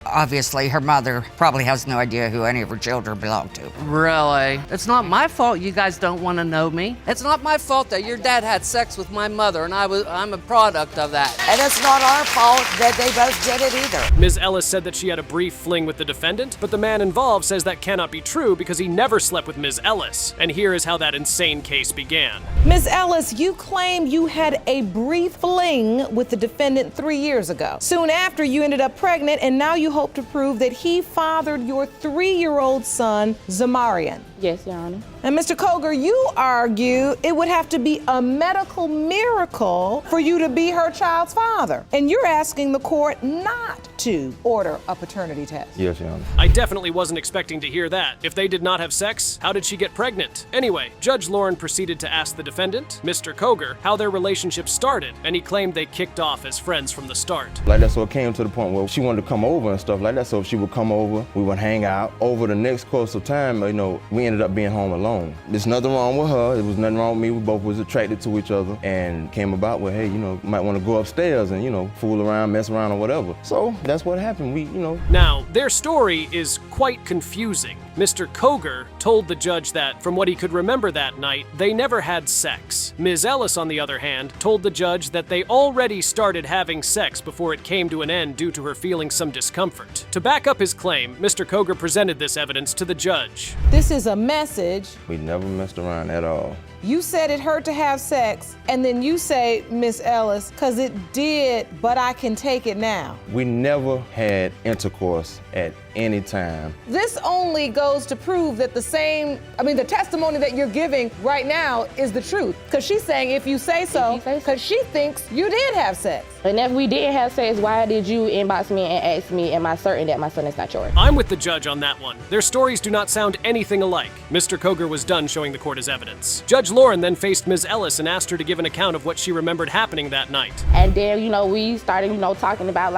Obviously, her mother probably has no idea who any of her children belong to. Really? It's not my fault you guys don't want to know me. It's not my fault that your dad had sex with my mother, and I'm a product of that. And it's not our fault that they both did it either. Ms. Ellis said that she had a brief fling with the defendant, but the man involved says that cannot be true because he never slept with Ms. Ellis. And here is how that insane case began. Ms. Ellis, you claim you had a brief fling with the defendant 3 years ago. Soon after, you ended up pregnant, and now you hope to prove that he fathered your 3-year-old son, Zamarian. Yes, Your Honor. And Mr. Coger, you argue it would have to be a medical miracle for you to be her child's father. And you're asking the court not to order a paternity test. Yes, Your Honor. I definitely wasn't expecting to hear that. If they did not have sex, how did she get pregnant? Anyway, Judge Lauren proceeded to ask the defendant, Mr. Coger, how their relationship started, and he claimed they kicked off as friends from the start. Like that, so it came to the point where she wanted to come over and stuff like that. So if she would come over, we would hang out. Over the next course of time, we ended up being home alone. There's nothing wrong with her. It was nothing wrong with me. We both was attracted to each other and came about with, hey, might want to go upstairs and, fool around, mess around or whatever. So that's what happened. Now, their story is quite confusing. Mr. Coger told the judge that, from what he could remember that night, they never had sex. Ms. Ellis, on the other hand, told the judge that they already started having sex before it came to an end due to her feeling some discomfort. To back up his claim, Mr. Coger presented this evidence to the judge. This is a message. We never messed around at all. You said it hurt to have sex, and then you say, Miss Ellis, because it did, but I can take it now. We never had intercourse at any time. This only goes to prove that the testimony that you're giving right now is the truth. Because she's saying if you say so, because she thinks you did have sex. And if we didn't have sex, why did you inbox me and ask me, am I certain that my son is not yours? I'm with the judge on that one. Their stories do not sound anything alike. Mr. Coger was done showing the court his evidence. Judge Lauren then faced Ms. Ellis and asked her to give an account of what she remembered happening that night. And then, we started, talking about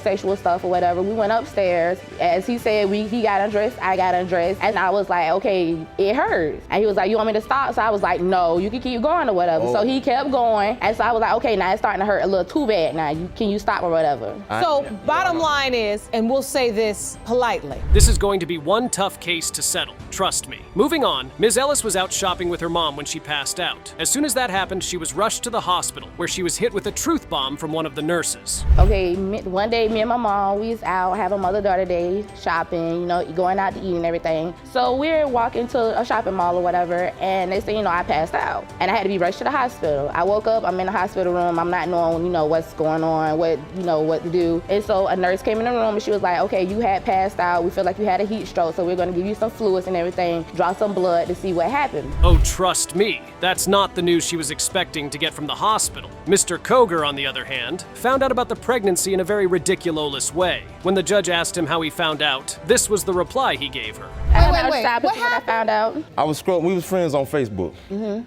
sexual stuff or whatever. We went upstairs. As he said, he got undressed, I got undressed. And I was like, okay, it hurts. And he was like, you want me to stop? So I was like, no, you can keep going or whatever. So he kept going. And so I was like, okay, now it's starting to hurt a little too bad now. Can you stop or whatever? So bottom line is, and we'll say this politely. This is going to be one tough case to settle, trust me. Moving on, Ms. Ellis was out shopping with her mom when she passed out. As soon as that happened, she was rushed to the hospital, where she was hit with a truth bomb from one of the nurses. Okay, one day me and my mom, we was out having mother-daughter day, shopping, going out to eat and everything. So we're walking to a shopping mall or whatever, and they say, I passed out. And I had to be rushed to the hospital. I woke up, I'm in the hospital room, I'm not knowing, what's going on, what to do. And so a nurse came in the room and she was like, okay, you had passed out. We feel like you had a heat stroke, so we're gonna give you some fluids and everything, draw some blood to see what happened. Oh, trust me, that's not the news she was expecting to get from the hospital. Mr. Coger, on the other hand, found out about the pregnancy in a very ridiculous way. When the judge asked him how he found out, this was the reply he gave her. Wait. What happened? I found out. I was scrolling, we was friends on Facebook.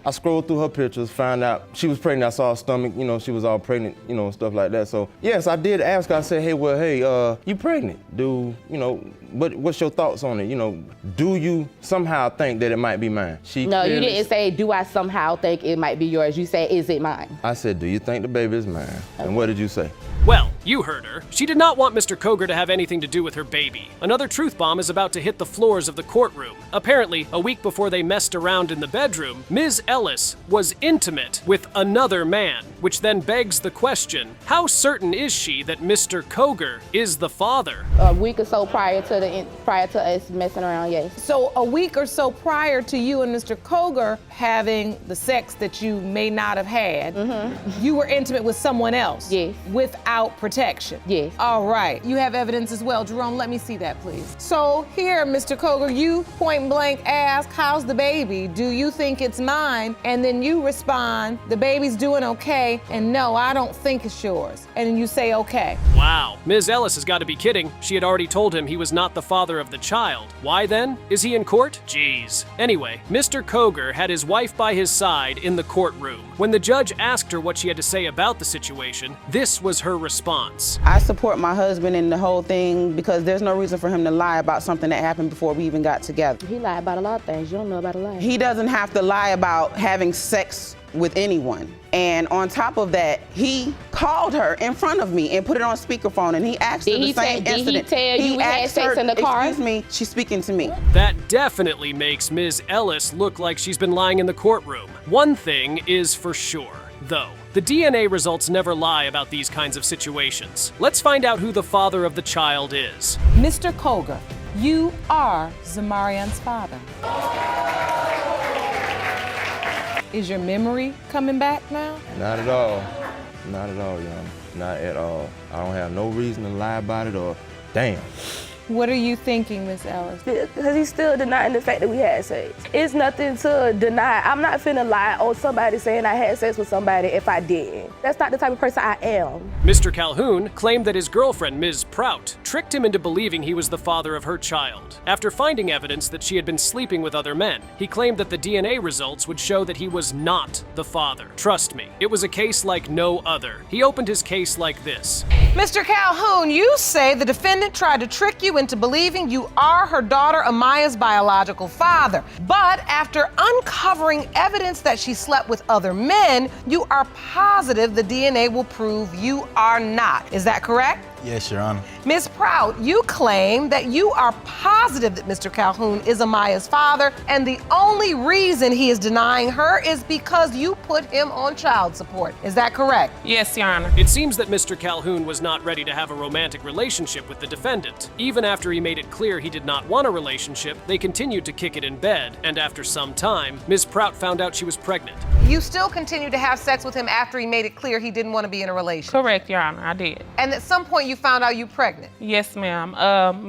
I scrolled through her pictures, found out she was pregnant. I saw her stomach, she was all pregnant, stuff like that. So yes, I did ask her, I said, hey, you pregnant? What's your thoughts on it? Do you somehow think that it might be mine? No, you didn't say, do I somehow think it might be yours? You said, is it mine? I said, do you think the baby is mine? And what did you say? Well, you heard her. She did not want Mr. Coger to have anything to do with her baby. Another truth bomb is about to hit the floors of the courtroom. Apparently, a week before they messed around in the bedroom, Ms. Ellis was intimate with another man, which then begs the question, how certain is she that Mr. Coger is the father? A week or so prior to us messing around, yes. So a week or so prior to you and Mr. Coger having the sex that you may not have had, you were intimate with someone else? Yes. Without protection? Yes. All right. You have evidence as well. Jerome, let me see that, please. So here, Mr. Coger, you point blank ask, how's the baby? Do you think it's mine? And then you respond, the baby's doing okay, and no, I don't think it's yours. And then you say, okay. Wow. Ms. Ellis has got to be kidding. She had already told him he was not the father of the child. Why then? Is he in court? Jeez. Anyway, Mr. Coger had his wife by his side in the courtroom. When the judge asked her what she had to say about the situation, this was her response. I support my husband in the whole thing because there's no reason for him to lie about something that happened before we even got together. He lied about a lot of things. You don't know about a lot. He doesn't have to lie about having sex with anyone. And on top of that, he called her in front of me and put it on speakerphone, and he asked her the same incident. Did he tell you we had sex in the car? Excuse me, she's speaking to me. That definitely makes Ms. Ellis look like she's been lying in the courtroom. One thing is for sure, though. The DNA results never lie about these kinds of situations. Let's find out who the father of the child is. Mr. Coger, you are Zamarian's father. Is your memory coming back now? Not at all. Not at all, Your Honor. Not at all. I don't have no reason to lie about it or, damn. What are you thinking, Miss Ellis? Because he's still denying the fact that we had sex. It's nothing to deny. I'm not finna lie on somebody saying I had sex with somebody if I didn't. That's not the type of person I am. Mr. Calhoun claimed that his girlfriend, Ms. Prout, tricked him into believing he was the father of her child. After finding evidence that she had been sleeping with other men, he claimed that the DNA results would show that he was not the father. Trust me, it was a case like no other. He opened his case like this. Mr. Calhoun, you say the defendant tried to trick you into believing you are her daughter Amaya's biological father. But after uncovering evidence that she slept with other men, you are positive the DNA will prove you are not. Is that correct? Yes, Your Honor. Ms. Prout, you claim that you are positive that Mr. Calhoun is Amaya's father, and the only reason he is denying her is because you put him on child support. Is that correct? Yes, Your Honor. It seems that Mr. Calhoun was not ready to have a romantic relationship with the defendant. Even after he made it clear he did not want a relationship, they continued to kick it in bed, and after some time, Ms. Prout found out she was pregnant. You still continued to have sex with him after he made it clear he didn't want to be in a relationship? Correct, Your Honor, I did. And at some point you found out you were pregnant? Yes, ma'am.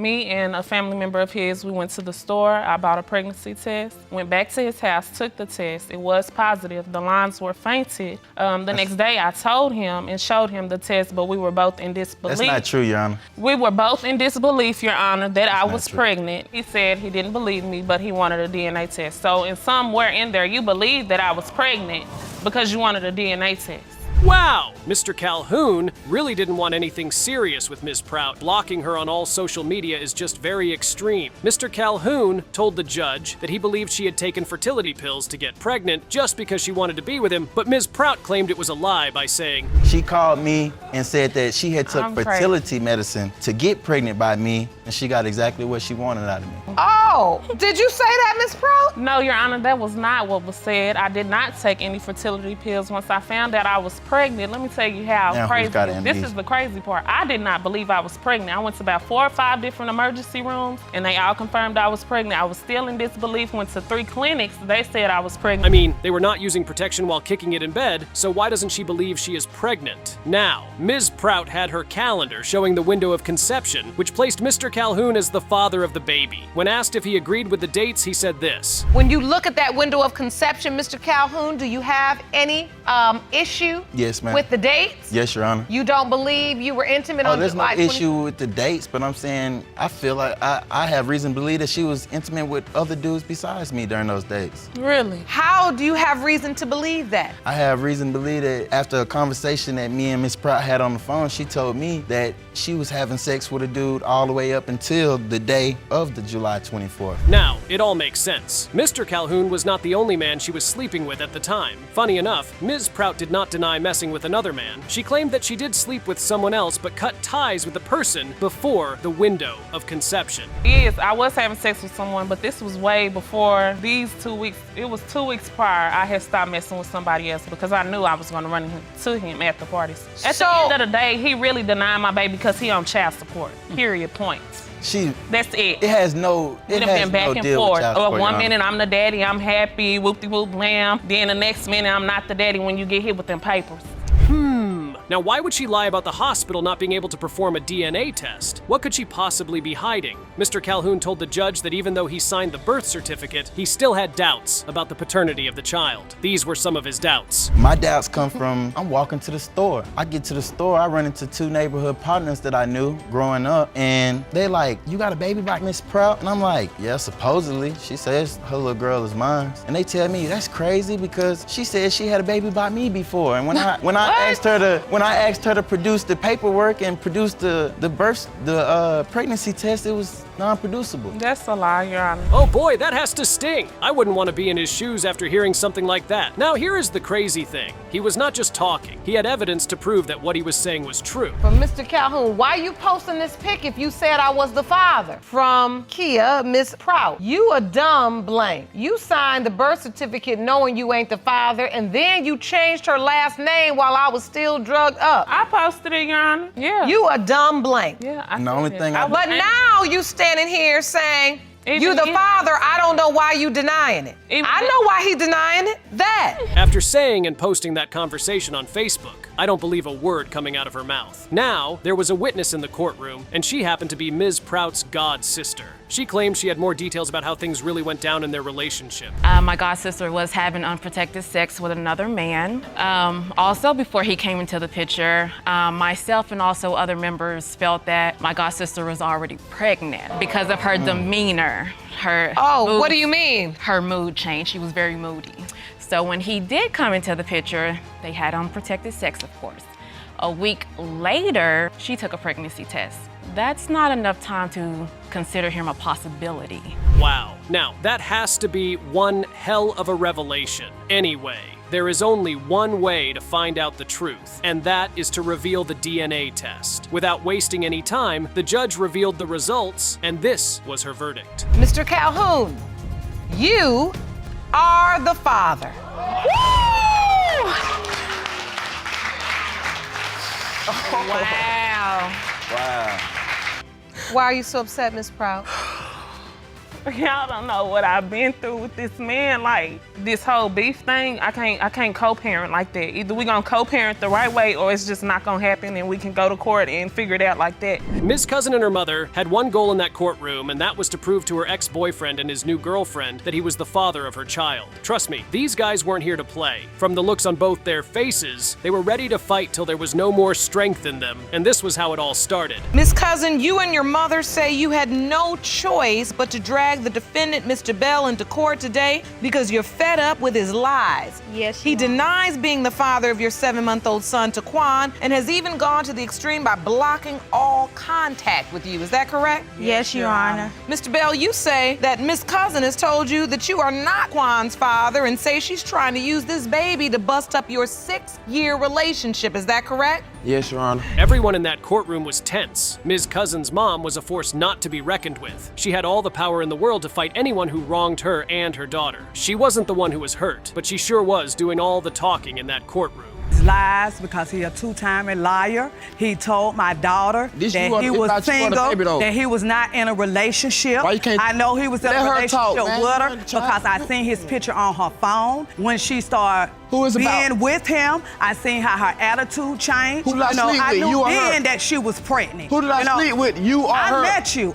Me and a family member of his, we went to the store. I bought a pregnancy test, went back to his house, took the test. It was positive. The lines were fainted. The next day I told him and showed him the test, but we were both in disbelief. That's not true, Your Honor. We were both in disbelief, Your Honor, that I was pregnant. He said he didn't believe me, but he wanted a DNA test. So in somewhere in there, you believed that I was pregnant because you wanted a DNA test. Wow! Mr. Calhoun really didn't want anything serious with Ms. Prout. Blocking her on all social media is just very extreme. Mr. Calhoun told the judge that he believed she had taken fertility pills to get pregnant just because she wanted to be with him, but Ms. Prout claimed it was a lie by saying, She called me and said that she had took fertility medicine to get pregnant by me, and she got exactly what she wanted out of me. Oh, did you say that, Ms. Prout? No, Your Honor, that was not what was said. I did not take any fertility pills. Once I found out I was pregnant, let me tell you how crazy. This is the crazy part. I did not believe I was pregnant. I went to about 4 or 5 different emergency rooms, and they all confirmed I was pregnant. I was still in disbelief. Went to 3 clinics. They said I was pregnant. I mean, they were not using protection while kicking it in bed, so why doesn't she believe she is pregnant? Now, Ms. Prout had her calendar showing the window of conception, which placed Mr. Calhoun as the father of the baby. When asked if he agreed with the dates, he said this. When you look at that window of conception, Mr. Calhoun, do you have any issue Yes, ma'am. with the dates? Yes, Your Honor. You don't believe you were intimate on there's July no issue with the dates, but I'm saying I feel like I have reason to believe that she was intimate with other dudes besides me during those dates. Really? How do you have reason to believe that? I have reason to believe that after a conversation that me and Miss Prout had on the phone, she told me that she was having sex with a dude all the way up until the day of the July 24th. Now, it all makes sense. Mr. Calhoun was not the only man she was sleeping with at the time. Funny enough, Ms. Prout did not deny messing with another man. She claimed that she did sleep with someone else but cut ties with the person before the window of conception. Yes, I was having sex with someone, but this was way before these 2 weeks. It was 2 weeks prior I had stopped messing with somebody else because I knew I was going to run into him at the parties. At the end of the day, he really denied my baby because he on child support, period, points. That's it. It has no, it has been back no and deal forth. with child support, One minute I'm the daddy, I'm happy, whoop-de-whoop blam. Then the next minute I'm not the daddy when you get hit with them papers. Now, why would she lie about the hospital not being able to perform a DNA test? What could she possibly be hiding? Mr. Calhoun told the judge that even though he signed the birth certificate, he still had doubts about the paternity of the child. These were some of his doubts. My doubts come from, I'm walking to the store. I get to the store, I run into 2 neighborhood partners that I knew growing up, and they like, you got a baby by Miss Prout? And I'm like, yeah, supposedly. She says her little girl is mine. And they tell me, that's crazy because she said she had a baby by me before. And when I asked her to, when I asked her to produce the paperwork and produce the pregnancy test, it was non-producible. That's a lie, Your Honor. Oh boy, that has to sting. I wouldn't want to be in his shoes after hearing something like that. Now here is the crazy thing. He was not just talking. He had evidence to prove that what he was saying was true. From Mr. Calhoun, why are you posting this pic if you said I was the father? From Kia, Miss Prout, you a dumb blank. You signed the birth certificate knowing you ain't the father, and then you changed her last name while I was still drugged up. I posted it, Your Honor. Yeah. You a dumb blank. Yeah, And the only thing But now you standing here saying you the father. I don't know why you denying it. I know why he denying it. That. After saying and posting that conversation on Facebook, I don't believe a word coming out of her mouth. Now, there was a witness in the courtroom, and she happened to be Ms. Prout's god sister. She claimed she had more details about how things really went down in their relationship. My god sister was having unprotected sex with another man. Also, before he came into the picture, myself and also other members felt that my god sister was already pregnant because of her demeanor. What do you mean? Her mood changed. She was very moody. So when he did come into the picture, they had unprotected sex, of course. A week later, she took a pregnancy test. That's not enough time to consider him a possibility. Wow. Now, that has to be one hell of a revelation. Anyway, there is only one way to find out the truth, and that is to reveal the DNA test. Without wasting any time, the judge revealed the results, and this was her verdict. Mr. Calhoun, you are the father. Wow. Wow. Why are you so upset, Miss Prout? Y'all don't know what I've been through with this man. Like, this whole beef thing, I can't co-parent like that. Either we gonna co-parent the right way or it's just not gonna happen and we can go to court and figure it out like that. Ms. Cousin and her mother had one goal in that courtroom, and that was to prove to her ex-boyfriend and his new girlfriend that he was the father of her child. Trust me, these guys weren't here to play. From the looks on both their faces, they were ready to fight till there was no more strength in them, and this was how it all started. Miss Cousin, you and your mother say you had no choice but to drag the defendant, Mr. Bell, into court today because you're fed up with his lies. Yes, He denies being the father of your 7-month-old son, Taquan, and has even gone to the extreme by blocking all contact with you. Is that correct? Yes, Your Honor. Mr. Bell, you say that Miss Cousin has told you that you are not Quan's father and say she's trying to use this baby to bust up your 6-year relationship. Is that correct? Yes, Your Honor. Everyone in that courtroom was tense. Ms. Cousin's mom was a force not to be reckoned with. She had all the power in the world to fight anyone who wronged her and her daughter. She wasn't the one who was hurt, but she sure was doing all the talking in that courtroom. Lies because he a two-time liar. He told my daughter that he was single, that he was not in a relationship. I know he was in a relationship with her because I seen his picture on her phone when she started being with him. I seen how her attitude changed. Who did I sleep with, you or her? I knew then that she was pregnant. Who did I sleep with, you or her?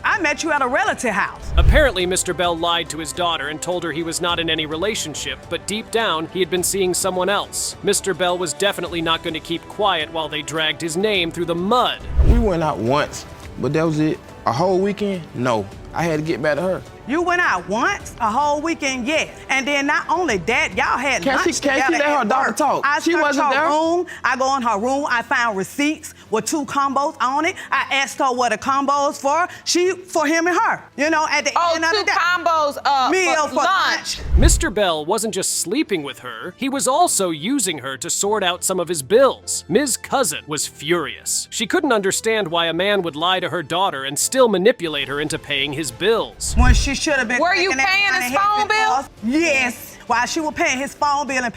I met you at a relative house. Apparently, Mr. Bell lied to his daughter and told her he was not in any relationship, but deep down, he had been seeing someone else. Mr. Bell was definitely not going to keep quiet while they dragged his name through the mud. We went out once, but that was it. A whole weekend? No. I had to get back to her. You went out once, a whole weekend, yes. And then not only that, y'all had lunch together. Can't she let her daughter talk? She wasn't there. I go in her room, I found receipts with 2 combos on it. I asked her what the combos for. For him and her. You know, at the end of the day. 2 combos meal for lunch. Mr. Bell wasn't just sleeping with her, he was also using her to sort out some of his bills. Ms. Cousin was furious. She couldn't understand why a man would lie to her daughter and still manipulate her into paying his bills. When she should have been. Were you paying his phone bill? Yes. While she was paying his phone bill and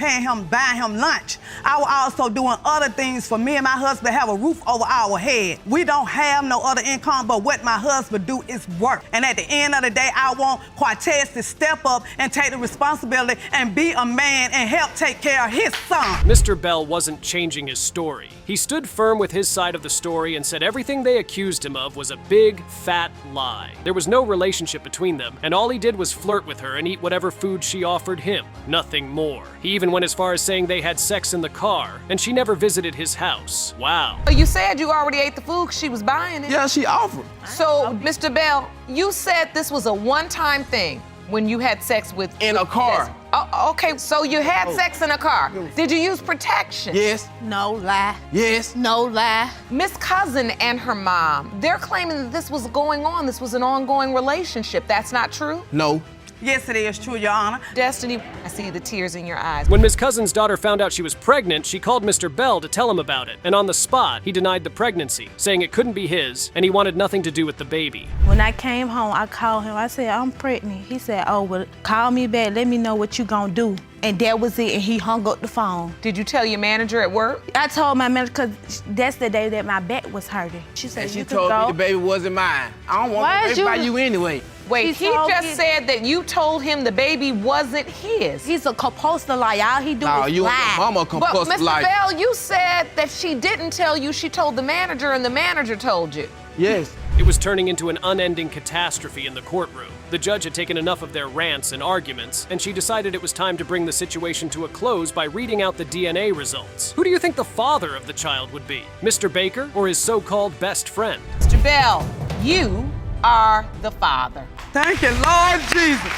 buying him lunch, I was also doing other things for me and my husband to have a roof over our head. We don't have no other income, but what my husband do is work. And at the end of the day, I want Cortez to step up and take the responsibility and be a man and help take care of his son. Mr. Bell wasn't changing his story. He stood firm with his side of the story and said everything they accused him of was a big, fat lie. There was no relationship between them, and all he did was flirt with her and eat whatever food she offered him. Nothing more. He even went as far as saying they had sex in the car, and she never visited his house. Wow. You said you already ate the food because she was buying it. Yeah, she offered. So, Mr. Bell, you said this was a one-time thing when you had sex with... In a car. Oh, okay, so you had sex in a car. Did you use protection? Yes. No lie. Yes. No lie. Miss Cousin and her mom, they're claiming that this was going on. This was an ongoing relationship. That's not true? No. Yes, it is true, Your Honor. Destiny, I see the tears in your eyes. When Miss Cousin's daughter found out she was pregnant, she called Mr. Bell to tell him about it. And on the spot, he denied the pregnancy, saying it couldn't be his, and he wanted nothing to do with the baby. When I came home, I called him. I said, I'm pregnant. He said, oh, well, call me back. Let me know what you gonna do. And that was it, and he hung up the phone. Did you tell your manager at work? I told my manager, because that's the day that my back was hurting. She said, And she you could told go. me the baby wasn't mine. I don't want Why the is baby by you- you anyway. Wait, he just said that you told him the baby wasn't his. He's a compulsive liar. All he do No, is you lie. and your mama But compulsive Mr. liar. Bell, you said that she didn't tell you, she told the manager and the manager told you. Yes. It was turning into an unending catastrophe in the courtroom. The judge had taken enough of their rants and arguments, and she decided it was time to bring the situation to a close by reading out the DNA results. Who do you think the father of the child would be? Mr. Baker or his so-called best friend? Mr. Bell, you are the father. Thank you, Lord Jesus.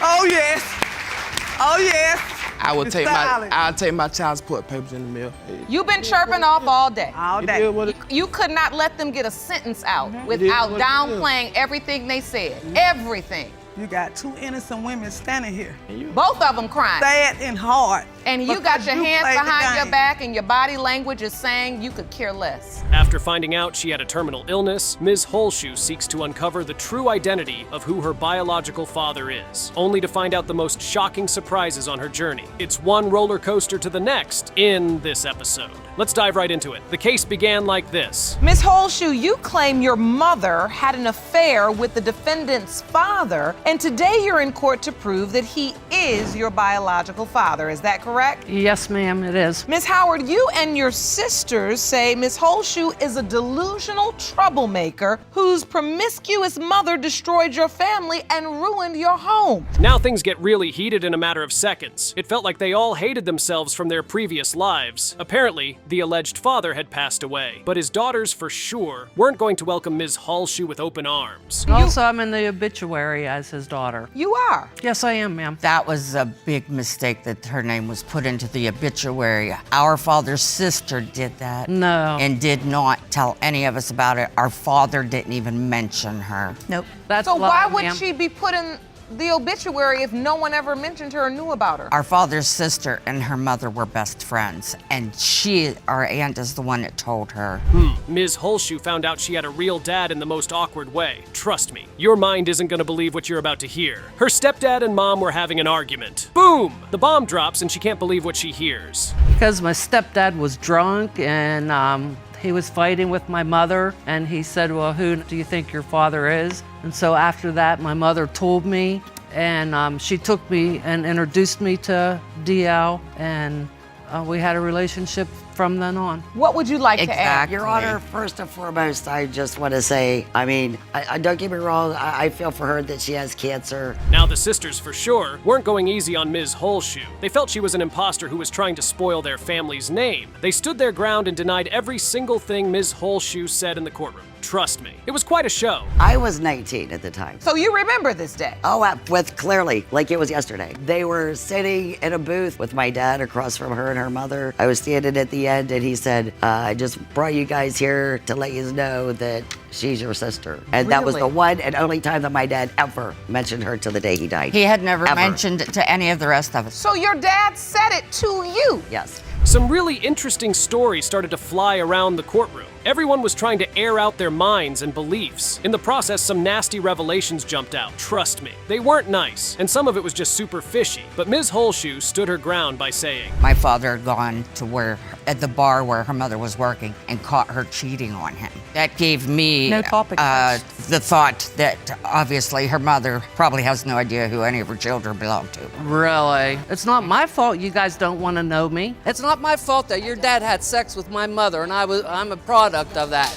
Oh, yes. Oh, yes. I'll It's take solid. my child support papers in the mail. You've been chirping off all day. All It day. is what it- You could not let them get a sentence out Mm-hmm. without what it is. downplaying everything they said. Everything. You got two innocent women standing here, Both of them crying. sad and hard. And you got because your you hands played the behind your game. back and your body language is saying you could care less. After finding out she had a terminal illness, Ms. Holshoe seeks to uncover the true identity of who her biological father is, only to find out the most shocking surprises on her journey. It's one roller coaster to the next in this episode. Let's dive right into it. The case began like this. Miss Holshoe, you claim your mother had an affair with the defendant's father, and today you're in court to prove that he is your biological father. Is that correct? Yes, ma'am, it is. Miss Howard, you and your sisters say Miss Holshoe is a delusional troublemaker whose promiscuous mother destroyed your family and ruined your home. Now things get really heated in a matter of seconds. It felt like they all hated themselves from their previous lives. Apparently, the alleged father had passed away, but his daughters for sure weren't going to welcome Ms. Holshoe with open arms. Also, I'm in the obituary as his daughter. You are? Yes, I am, ma'am. That was a big mistake that her name was put into the obituary. Our father's sister did that. No. And did not tell any of us about it. Our father didn't even mention her. Nope. That's So a lie, why would ma'am. she be put in the obituary if no one ever mentioned her or knew about her? Our father's sister and her mother were best friends, and our aunt is the one that told her. Ms. Holshoe found out she had a real dad in the most awkward way. Trust me, your mind isn't gonna believe what you're about to hear. Her stepdad and mom were having an argument. Boom! The bomb drops and she can't believe what she hears. Because my stepdad was drunk and he was fighting with my mother, and he said, well, who do you think your father is? And so after that, my mother told me, and she took me and introduced me to DL, and we had a relationship from then on. What would you like to add? Your Honor, first and foremost, I just want to say, I mean, I don't get me wrong, I feel for her that she has cancer. Now the sisters, for sure, weren't going easy on Ms. Holshoe. They felt she was an imposter who was trying to spoil their family's name. They stood their ground and denied every single thing Ms. Holshoe said in the courtroom. Trust me, it was quite a show. I was 19 at the time. So you remember this day? Oh, with clearly, like it was yesterday. They were sitting in a booth with my dad across from her and her mother. I was standing at the end and he said, I just brought you guys here to let you know that she's your sister. And that was the one and only time that my dad ever mentioned her till the day he died. He had never Ever. mentioned it to any of the rest of us. So your dad said it to you? Yes. Some really interesting stories started to fly around the courtroom. Everyone was trying to air out their minds and beliefs. In the process, some nasty revelations jumped out. Trust me, they weren't nice, and some of it was just super fishy. But Ms. Holshoe stood her ground by saying, My father had gone to at the bar where her mother was working and caught her cheating on him. That gave me No topic. the thought that obviously her mother probably has no idea who any of her children belong to. Really? It's not my fault you guys don't want to know me. It's not my fault that your dad had sex with my mother, and I'm a product of that.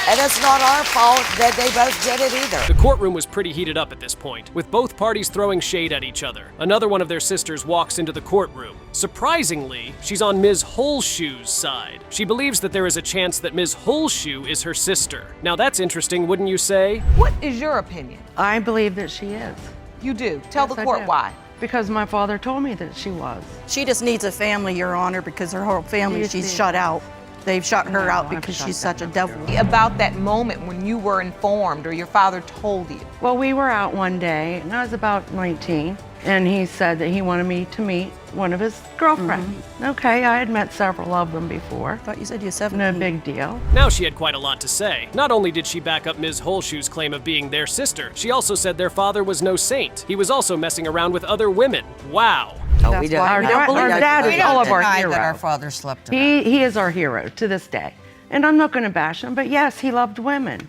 And it's not our fault that they both did it either. The courtroom was pretty heated up at this point, with both parties throwing shade at each other. Another one of their sisters walks into the courtroom. Surprisingly, she's on Ms. Holshoe's side. She believes that there is a chance that Ms. Holshoe is her sister. Now that's interesting, wouldn't you say? What is your opinion? I believe that she is. You do. Tell Yes, the I court do. why. because my father told me that she was. She just needs a family, Your Honor, because her whole family, she's shut out. They've shut her out because she's such a devil. About that moment when you were informed or your father told you. Well, we were out one day, and I was about 19, and he said that he wanted me to meet one of his girlfriends. Okay, I had met several of them before. I thought you said you were 17. No big deal. Now she had quite a lot to say. Not only did she back up Ms. Holshoe's claim of being their sister, she also said their father was no saint. He was also messing around with other women. Wow. Oh, we don't. Our dad is all of our hero. That our father slept around. He is our hero to this day. And I'm not going to bash him, but yes, he loved women.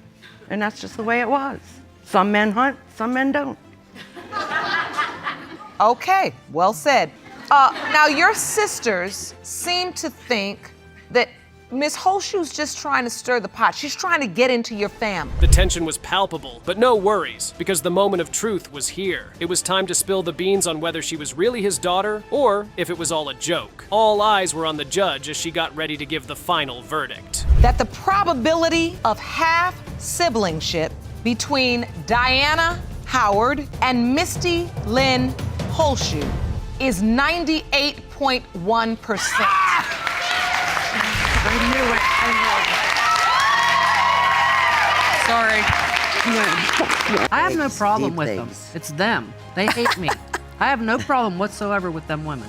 And that's just the way it was. Some men hunt, some men don't. Okay, well said. Now, your sisters seem to think that Miss Holshoe's just trying to stir the pot. She's trying to get into your family. The tension was palpable, but no worries, because the moment of truth was here. It was time to spill the beans on whether she was really his daughter, or if it was all a joke. All eyes were on the judge as she got ready to give the final verdict. That the probability of half-siblingship between Diana Howard and Misty Lynn Holshoe is 98.1%. Sorry. I have no problem with them. It's them. They hate me. I have no problem whatsoever with them women.